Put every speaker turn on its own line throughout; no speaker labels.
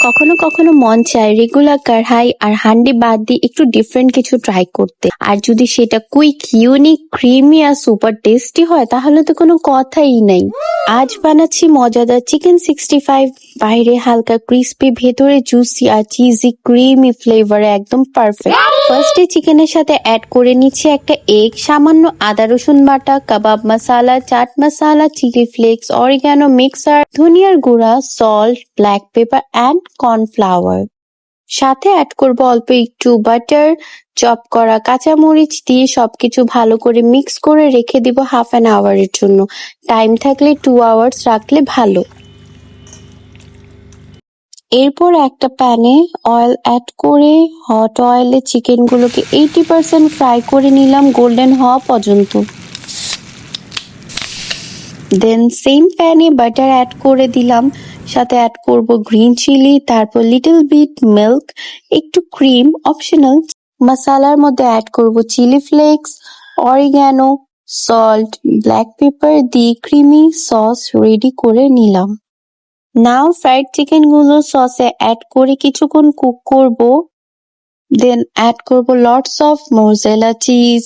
কখনো কখনো মন চায় রেগুলার কড়াই আর হান্ডি বাদ দিয়ে একটু ডিফারেন্ট কিছু ট্রাই করতে। আর যদি সেটা কুইক, ইউনিক, ক্রিমি আর সুপার টেস্টি হয় তাহলে তো কোনো কথাই নেই। আজ বানাচ্ছি মজাদার চিকেন 65। বাইরে হালকা ক্রিস্পি, ভেতরে জুসি আর চিজি ক্রিমি ফ্লেভারে একদম পারফেক্ট। ফার্স্টে চিকেনের সাথে অ্যাড করে নিচ্ছি একটা এগ, সামান্য আদা রসুন বাটা, কাবাব মশলা, chaat masala, chilli flakes, oregano mixer, ধনিয়ার গুঁড়া, salt, black paper and cornflour. সাথে অ্যাড করব অল্প একটু বাটার, চপ করা কাঁচামরিচ দিয়ে সবকিছু ভালো করে মিক্স করে রেখে দিব হাফ অ্যান আওয়ারের জন্য। টাইম থাকলে 2 আওয়ার্স রাখলে ভালো। এরপর একটা প্যানে অয়েল অ্যাড করে হট অয়েলে চিকেনগুলোকে 80% ফ্রাই করে নিলাম গোল্ডেন হওয়া পর্যন্ত। দেন সেম প্যানে বাটার অ্যাড করে দিলাম, সাথে অ্যাড করব গ্রিন চিলি, তারপর লিটল বিট মিল্ক, একটু ক্রিম অপশনাল। মশলার মধ্যে অ্যাড করব chilli flakes, oregano, salt, black pepper দিয়ে ক্রিমি সস রেডি করে নিলাম। নাও ফ্রাইড চিকেন গুলো সসে অ্যাড করে কিছুক্ষণ কুক করব। দেন অ্যাড করব lots of mozzarella cheese,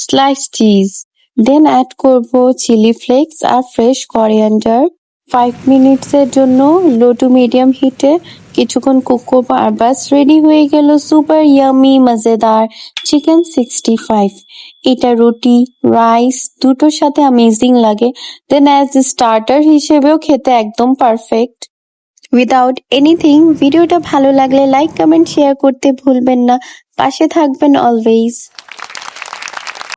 slice cheese. Then add করব চিলি ফ্লেক্স আর ফ্রেশ করিয়েন্ডার। 5 মিনিটসের জন্য লো টু মিডিয়াম হিটে কিছুক্ষণ কুক করব আর বাস রেডি হয়ে গেল সুপার ইয়ামি মজেদার চিকেন 65। এটা রুটি, রাইস দুটোর সাথে অ্যামেজিং লাগে। দেন অ্যাজ স্টার্টার হিসেবেও খেতে একদম পারফেক্ট। উইদাউট এনিথিং, ভিডিওটা ভালো লাগলে লাইক, কমেন্ট, শেয়ার করতে ভুলবেন না। পাশে থাকবেন অলওয়েজ।